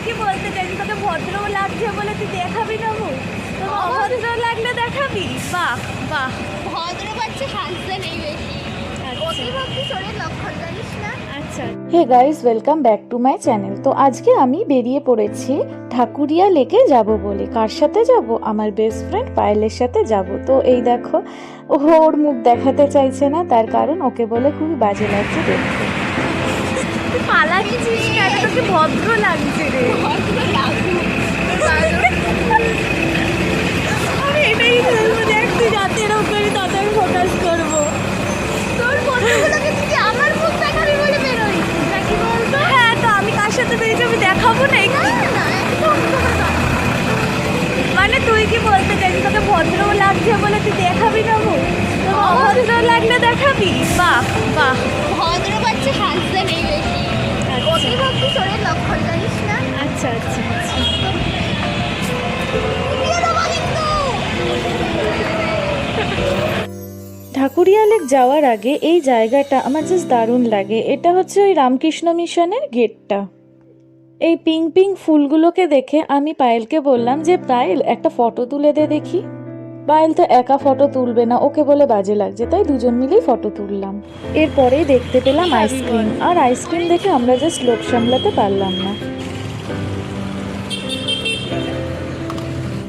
কি বলতে চাইছিস? তোকে ভদ্র লাগছে বলে তুই দেখাবি না মুখ? তোকে অভদ্র লাগলে দেখাবি? বাহ বাহ, ভদ্র বাচ্চা হাসতে নেই বেশি। অতিভক্তি শরীর লক্ষণ জানিস না? আচ্ছা। Hey guys, welcome back to my channel. তো আজকে আমি বেরিয়ে পড়েছি ঢাকুরিয়া লেকে যাব বলে। কার সাথে যাব? আমার বেস্ট ফ্রেন্ড পায়েলের সাথে যাব। তো এই দেখো, ওর মুখ দেখাতে চাইছে না, তার কারণ ওকে বলে খুবই বাজে লাগছে দেখতে। তুই পালাচ্ছিস কেন? তোকে ভদ্র লাগছে রে। ভদ্র লাগুক। আমি এটাই বলবো, দেখ তুই যাতে এরকম করি তত আমি ফোকাস করবো। তোর বন্ধুগুলোকে তুই আমার মুখ দেখাবি বলে বেরোই নাকি বলতো? হ্যাঁ, তো আমি কার সাথে বেরিয়েছি আমি দেখাবো না একটু? না, একদম না। মানে তুই কি বলতে চাইছিস? তোকে ভদ্র লাগছে বলে তুই দেখাবি না মুখ? তোকে অভদ্র লাগলে দেখাবি? বাহ বাহ। ভদ্র বাচ্চা হাসতে নেই বেশি। অতিভক্তি শরীর লক্ষণ জানিস না? আচ্ছা আচ্ছা আচ্ছা। দিয়ে দেবো কিন্তু। ঢাকুরিয়া লেক যাওয়ার আগে এই জায়গাটা আমার জাস্ট দারুণ লাগে। এটা হচ্ছে ওই রামকৃষ্ণ মিশনের গেটটা। এই পিঙ্ক পিঙ্ক ফুলগুলোকে দেখে আমি পায়েলকে বললাম যে পায়েল একটা ফটো তুলে দে দেখি। পায়েল তো একা ফটো তুলবে না, ওকে বলে বাজে লাগছে, তাই দুজন মিলেই ফটো তুললাম। এরপরেই দেখতে পেলাম আইসক্রিম, আর আইসক্রিম দেখে আমরা জাস্ট লোভ সামলাতে পারলাম না।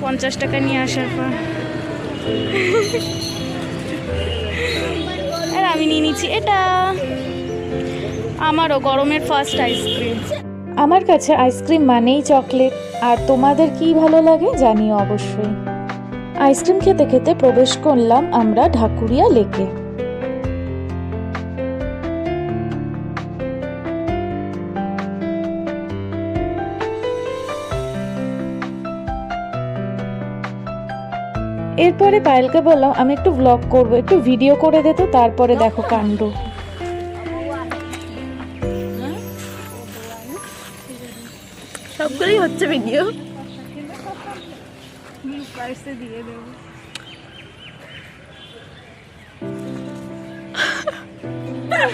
50 টাকা নিয়ে আসার পর আর আমি নিয়ে নিচ্ছি এটা আমারও গরমের ফার্স্ট আইসক্রিম। আমার কাছে আইসক্রিম মানেই চকলেট। আর তোমাদের কি ভালো লাগে জানিও অবশ্যই। আইসক্রিম খেতে খেতে প্রবেশ করলাম আমরা ঢাকুরিয়া লেকে। এরপরে পায়েলকে বললাম আমি একটু ব্লগ করব, একটু ভিডিও করে দে তো। তারপরে দেখো কাণ্ড। সবগুলোই হচ্ছে ভিডিও। দিয়ে দেবো।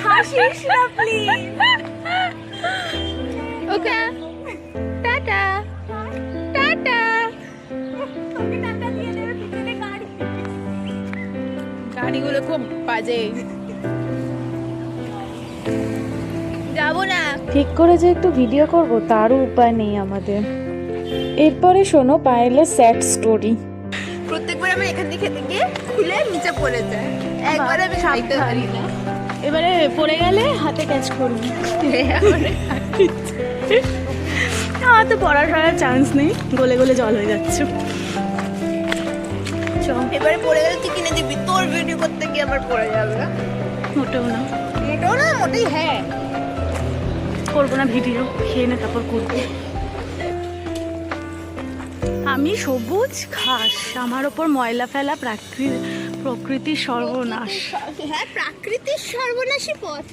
হাসিস না প্লিজ। Okay tata tata. তোকে টাকা দিয়ে দেবে, পিছনে গাড়ি। গাড়িগুলো খুব বাজে। যাবো না। ঠিক করে যে একটু ভিডিও করব তারও উপায় নেই আমাদের। এরপরে শোনো পায়েলের স্যাড স্টোরি। প্রত্যেকবার আমরা এখান থেকে খেতে গিয়ে খুলে নিচে পড়ে যায়। একবার আমি খাইতে পারি না। এবারে পড়ে গেলে হাতে ক্যাচ করবি। আমার তো পড়ার চান্স নেই, গলে গলে জল হয়ে যাচ্ছে। এবারে পড়ে গেলে তুই কিনে দিবি, তোর ভিডিও করতে গিয়ে আমার পড়ে যাবে। মোটেও না, মোটেও না, মোটেই হ্যাঁ। করবো না ভিডিও, খেয়ে না তারপর করবো। আমি সবুজ ঘাস, আমার ওপর ময়লা ফেলা প্রকৃতির সর্বনাশ। হ্যাঁ, প্রাকৃতিক সর্বনাশী পথ।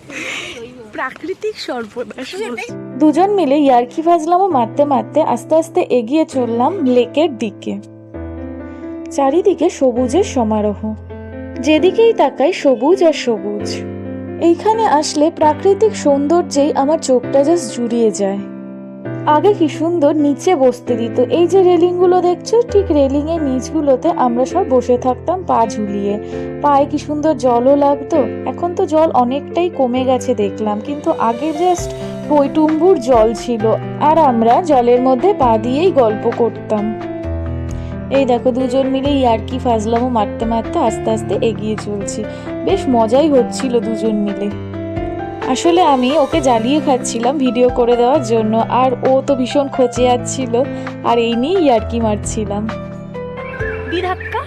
প্রাকৃতিক সর্বনাশ বলছি। দুজন মিলে ইয়ার্কি ফাজলামো মারতে মারতে আস্তে আস্তে এগিয়ে চললাম লেকের দিকে। চারিদিকে সবুজের সমারোহ, যেদিকেই তাকাই সবুজ আর সবুজ। এইখানে আসলে প্রাকৃতিক সৌন্দর্যেই আমার চোখটা জাস্ট জুড়িয়ে যায়। আগে কি সুন্দর নিচে বসতে দিত। এই যে রেলিংগুলো দেখছো, ঠিক রেলিংয়ের নিচগুলোতে আমরা সব বসে থাকতাম পা ঝুলিয়ে। পায়ে কি সুন্দর জলও লাগতো। এখন তো জল অনেকটাই কমে গেছে দেখলাম, কিন্তু আগে জাস্ট টইটুম্বুর জল ছিল, আর আমরা জলের মধ্যে পা দিয়েই গল্প করতাম। এই দেখো দুজন মিলে ইয়ার্কি ফাজলামো মারতে মারতে আস্তে আস্তে এগিয়ে চলছি। বেশ মজাই হচ্ছিল দুজন মিলে। আসলে আমি ওকে জ্বালিয়ে খাচ্ছিলাম ভিডিও করে দেওয়ার জন্য, আর ও তো ভীষণ খচে যাচ্ছিল, আর এই নিয়ে ইয়ার্কি মারছিলাম। ধাক্কা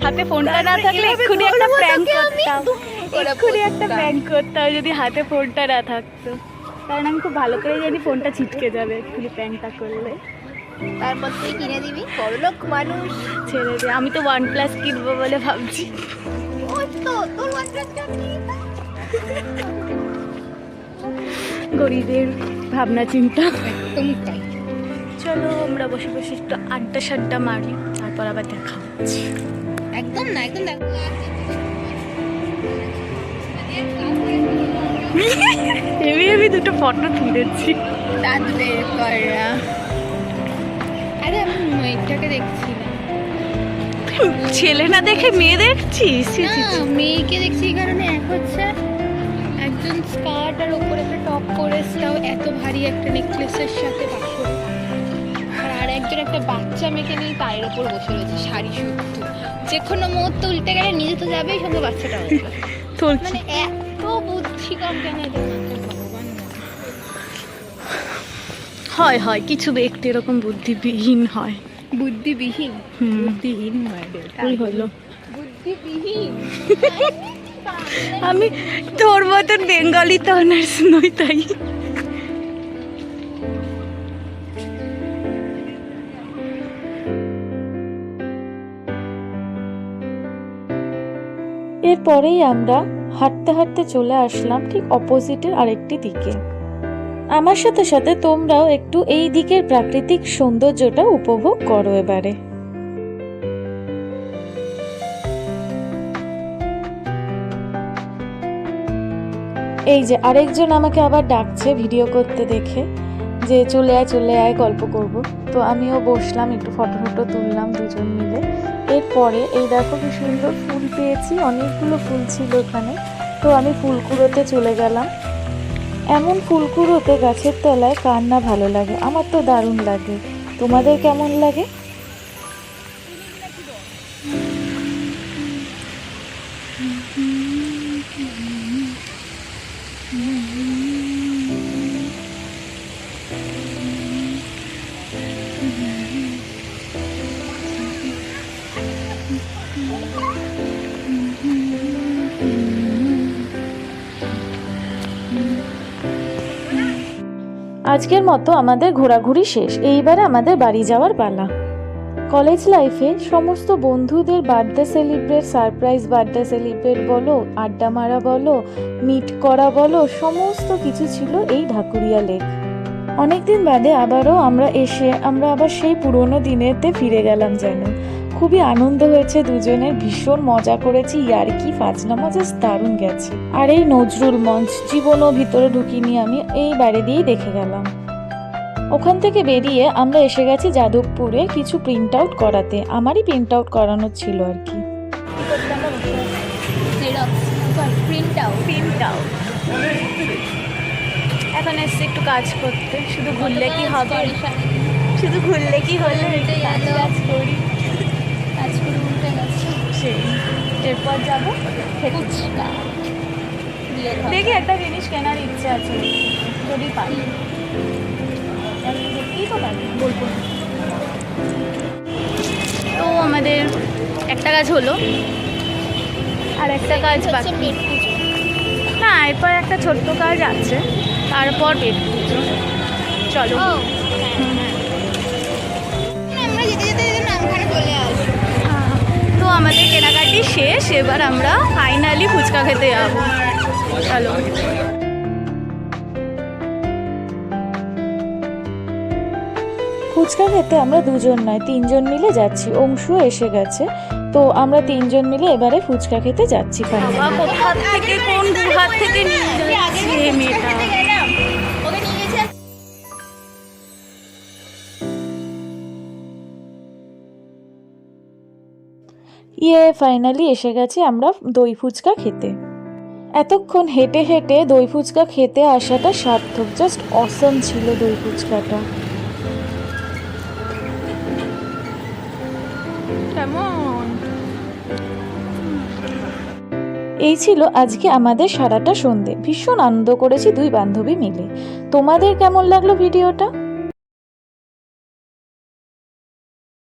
হাতে ফোনটা না থাকলে এক্ষুনি একটা প্র্যাঙ্ক করতাম। এক্ষুনি একটা প্র্যাঙ্ক করতাম যদি হাতে ফোনটা না থাকতো, কারণ আমি খুব ভালো করে জানি ফোনটা ছিটকে যাবে এক্ষুনি প্র্যাঙ্কটা করলে। তারপর তুই কিনে দিবি, বড়লোক মানুষ। ছেড়ে দে, আমি তো OnePlus কিনবো বলে ভাবছি। ওই তো তোর OnePlus টা নিয়ে নে। গরিবের ভাবনা চিন্তা। একদম তাই। চলো আমরা বসে বসে একটু আড্ডা সাড্ডা মারি, তারপর আবার দেখা হচ্ছে। একদম না, একদম দেখ। হেভি হেভি দুটো ফটো তুলেছি। তাহলে করা আরে আমি মেয়েটাকে দেখছি না, ছেলে না দেখে মেয়ে দেখছিস? না মেয়েকে দেখছি এই কারণে। এক হচ্ছে একজন স্কার্ট আর ওপরে একটা টপ পরেছে, তাও এত ভারী একটা নেকলেসের সাথে পাথর, আর একজন একটা বাচ্চা মেয়েকে নিয়ে পায়ের ওপর বসে রয়েছে শাড়ি শুদ্ধ, যে কোনো মুহূর্ত উল্টে গেলে নিজে তো যাবেই, সঙ্গে বাচ্চাটা তুলছি। মানে এত বুদ্ধি কম কেন এদের মাথায়, ভগবান না। হয় হয়, কিছু ব্যক্তি এরকম বুদ্ধিবিহীন হয়। বুদ্ধিবিহীন, হুম। বুদ্ধিহীন নয় ওই হলো। বুদ্ধিবিহীন। আমি তোর মতন বেঙ্গলি তো অনার্স নই, তাই। এরপরেই আমরা হাঁটতে হাঁটতে চলে আসলাম ঠিক অপোজিটের আরেকটি দিকে। আমার সাথে সাথে তোমরাও একটু এই দিকের প্রাকৃতিক সৌন্দর্যটা উপভোগ করো এবারে। এই যে আরেকজন আমাকে আবার ডাকছে ভিডিও করতে দেখে, যে চলে আয় গল্প করব। তো আমিও বসলাম, একটু ফটো তুললাম দুজন মিলে। এরপরে এই দেখো কি সুন্দর ফুল পেয়েছি, অনেকগুলো ফুল ছিল এখানে। তো আমি ফুল কুড়োতে চলে গেলাম। এমন ফুল কুড়োতে গাছের তলায় কার না ভালো লাগে, আমার তো দারুণ লাগে। তোমাদের কেমন লাগে? আজকের মতো আমাদের ঘোরাঘুরি শেষ, এইবারে আমাদের বাড়ি যাওয়ার পালা। কলেজ লাইফে সমস্ত বন্ধুদের birthday celebrate, surprise birthday celebrate বলো, আড্ডা মারা বলো, মিট করা বলো, সমস্ত কিছু ছিল এই ঢাকুরিয়া লেক। অনেকদিন বাদে আবারও আমরা আবার সেই পুরোনো দিনেতে ফিরে গেলাম যেন। খুবই আনন্দ হয়েছে দুজনের, ভীষণ মজা করেছি, ইয়ার্কি ফাজলামো জাস্ট দারুণ গেছে। আর এই নজরুল মঞ্চ জীবনও ভিতরে ঢুকিনি, আমি এই বাইরে দিয়েই দেখে গেলাম। ওখান থেকে বেরিয়ে আমরা এসে গেছি যাদবপুরে কিছু প্রিন্ট আউট করাতে, আমারই প্রিন্ট আউট করানোর ছিল আর কি। প্রিন্ট আউট এখন এসছে একটু কাজ করতে, শুধু ঘুরলে কি হবে, শুধু ঘুরলে কি হলে, কাজ করি উঠে গেছে। সেই। এরপর যাবো ফুচকা দিয়ে খাবো। দেখি একটা জিনিস কেনার ইচ্ছে আছে, যদি পাই। দেখতেই তো পারি, বলবো না। তো আমাদের একটা কাজ হলো, আর একটা কাজ বাকি। পেট পুজো। না, এরপর একটা ছোট্ট কাজ আছে, তারপর পেট পুজো। চলো। আমরা যেতে যেতে নামখানা চলে আসবো। তো আমাদের কেনাকাটি শেষ, এবার আমরা ফাইনালি ফুচকা খেতে যাবো। চলো। ফুচকা খেতে আমরা দুজন নয়, তিনজন মিলে যাচ্ছি। অংশু এসে গেছে, তো আমরা তিনজন মিলে এবারে ফুচকা খেতে যাচ্ছি ফাইনালি। বাবা কোথা থেকে কোন দুহাত থেকে নিয়ে যাচ্ছে মেয়েটা। ওকে নিয়ে গেছে। ফাইনালি এসে গেছি আমরা দই ফুচকা খেতে। এতক্ষণ হেঁটে হেঁটে দই ফুচকা খেতে আসাটা সার্থক, জাস্ট অসম ছিল দই ফুচকাটা। কেমন? এই ছিল আজকে আমাদের সারাটা সন্ধে, ভীষণ আনন্দ করেছি দুই বান্ধবী মিলে। তোমাদের কেমন লাগলো ভিডিওটা?